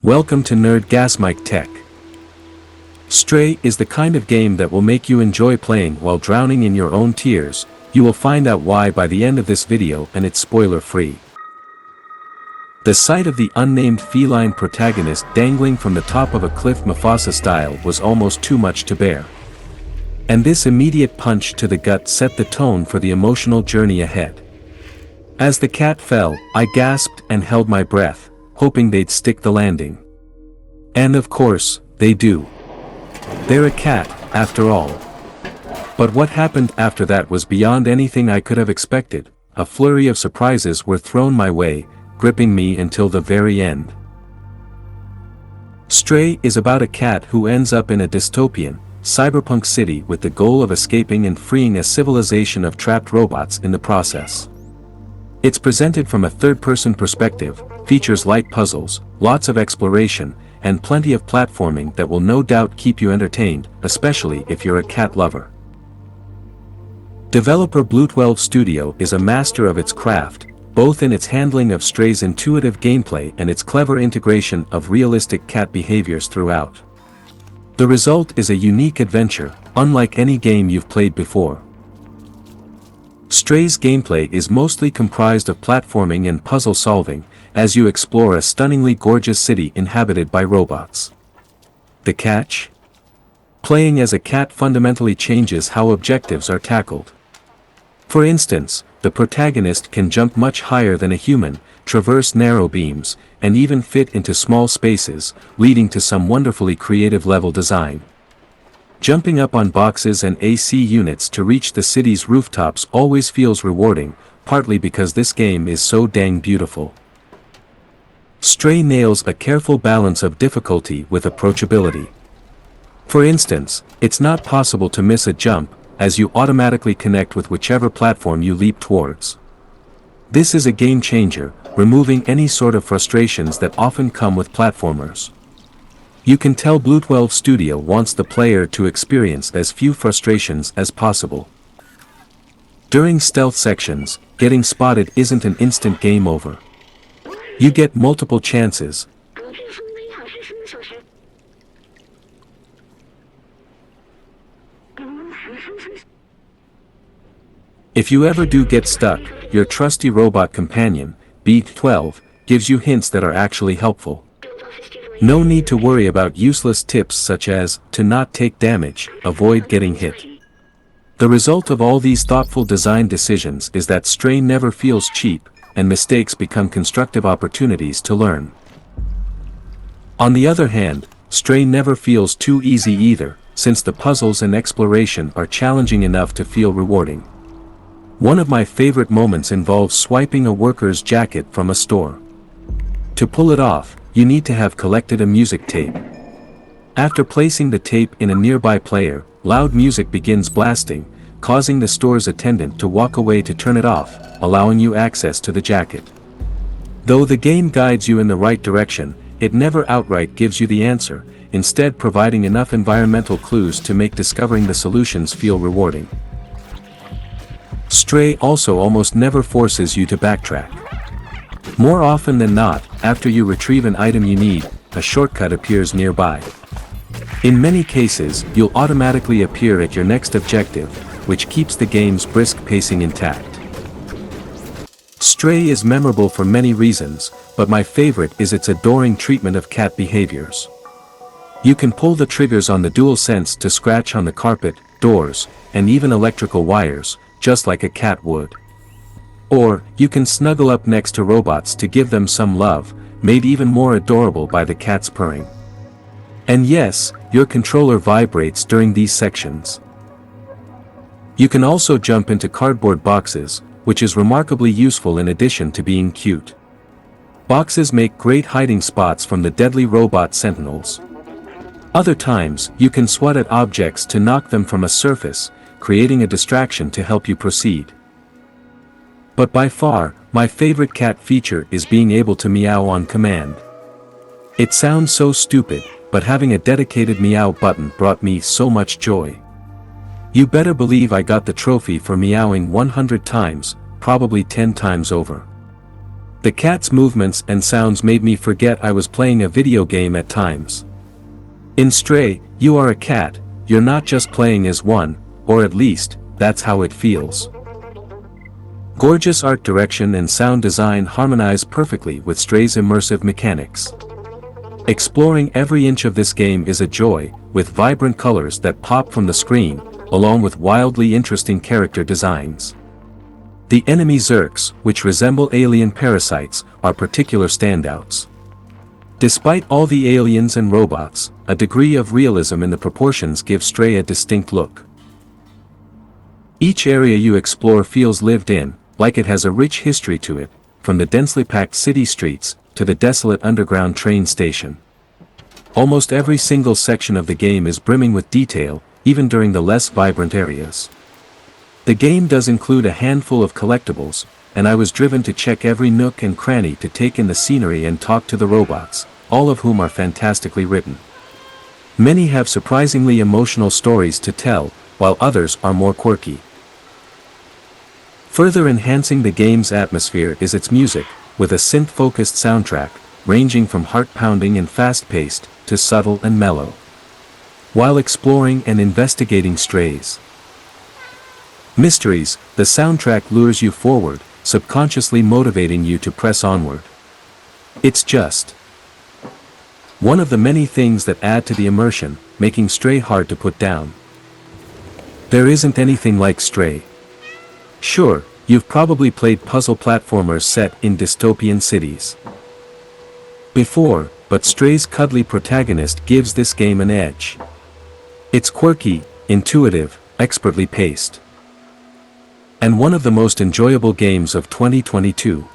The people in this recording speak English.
Welcome to Nerdgasmic Tech. Stray is the kind of game that will make you enjoy playing while drowning in your own tears. You will find out why by the end of this video, and it's spoiler-free. The sight of the unnamed feline protagonist dangling from the top of a cliff Mufasa style was almost too much to bear. And this immediate punch to the gut set the tone for the emotional journey ahead. As the cat fell, I gasped and held my breath, hoping they'd stick the landing. And of course, they do. They're a cat, after all. But what happened after that was beyond anything I could have expected. A flurry of surprises were thrown my way, gripping me until the very end. Stray is about a cat who ends up in a dystopian, cyberpunk city with the goal of escaping and freeing a civilization of trapped robots in the process. It's presented from a third-person perspective, features light puzzles, lots of exploration, and plenty of platforming that will no doubt keep you entertained, especially if you're a cat lover. Developer Blue12 Studio is a master of its craft, both in its handling of Stray's intuitive gameplay and its clever integration of realistic cat behaviors throughout. The result is a unique adventure, unlike any game you've played before. Stray's gameplay is mostly comprised of platforming and puzzle solving, as you explore a stunningly gorgeous city inhabited by robots. The catch? Playing as a cat fundamentally changes how objectives are tackled. For instance, the protagonist can jump much higher than a human, traverse narrow beams, and even fit into small spaces, leading to some wonderfully creative level design. Jumping up on boxes and AC units to reach the city's rooftops always feels rewarding, partly because this game is so dang beautiful. Stray nails a careful balance of difficulty with approachability. For instance, it's not possible to miss a jump, as you automatically connect with whichever platform you leap towards. This is a game changer, removing any sort of frustrations that often come with platformers. You can tell Blue12 Studio wants the player to experience as few frustrations as possible. During stealth sections, getting spotted isn't an instant game over. You get multiple chances. If you ever do get stuck, your trusty robot companion, B12, gives you hints that are actually helpful. No need to worry about useless tips such as, to not take damage, avoid getting hit. The result of all these thoughtful design decisions is that Stray never feels cheap, and mistakes become constructive opportunities to learn. On the other hand, Stray never feels too easy either, since the puzzles and exploration are challenging enough to feel rewarding. One of my favorite moments involves swiping a worker's jacket from a store. To pull it off, you need to have collected a music tape. After placing the tape in a nearby player, loud music begins blasting, causing the store's attendant to walk away to turn it off, allowing you access to the jacket. Though the game guides you in the right direction, it never outright gives you the answer, instead providing enough environmental clues to make discovering the solutions feel rewarding. Stray also almost never forces you to backtrack. More often than not, after you retrieve an item you need, a shortcut appears nearby. In many cases, you'll automatically appear at your next objective, which keeps the game's brisk pacing intact. Stray is memorable for many reasons, but my favorite is its adoring treatment of cat behaviors. You can pull the triggers on the DualSense to scratch on the carpet, doors, and even electrical wires, just like a cat would. Or, you can snuggle up next to robots to give them some love, made even more adorable by the cat's purring. And yes, your controller vibrates during these sections. You can also jump into cardboard boxes, which is remarkably useful in addition to being cute. Boxes make great hiding spots from the deadly robot sentinels. Other times, you can swat at objects to knock them from a surface, creating a distraction to help you proceed. But by far, my favorite cat feature is being able to meow on command. It sounds so stupid, but having a dedicated meow button brought me so much joy. You better believe I got the trophy for meowing 100 times, probably 10 times over. The cat's movements and sounds made me forget I was playing a video game at times. In Stray, you are a cat, you're not just playing as one, or at least, that's how it feels. Gorgeous art direction and sound design harmonize perfectly with Stray's immersive mechanics. Exploring every inch of this game is a joy, with vibrant colors that pop from the screen, along with wildly interesting character designs. The enemy Zerks, which resemble alien parasites, are particular standouts. Despite all the aliens and robots, a degree of realism in the proportions gives Stray a distinct look. Each area you explore feels lived in, like it has a rich history to it, from the densely packed city streets to the desolate underground train station. Almost every single section of the game is brimming with detail, even during the less vibrant areas. The game does include a handful of collectibles, and I was driven to check every nook and cranny to take in the scenery and talk to the robots, all of whom are fantastically written. Many have surprisingly emotional stories to tell, while others are more quirky. Further enhancing the game's atmosphere is its music, with a synth-focused soundtrack, ranging from heart-pounding and fast-paced, to subtle and mellow. While exploring and investigating Stray's mysteries, the soundtrack lures you forward, subconsciously motivating you to press onward. It's just one of the many things that add to the immersion, making Stray hard to put down. There isn't anything like Stray. Sure, you've probably played puzzle platformers set in dystopian cities before, but Stray's cuddly protagonist gives this game an edge. It's quirky, intuitive, expertly paced, and one of the most enjoyable games of 2022.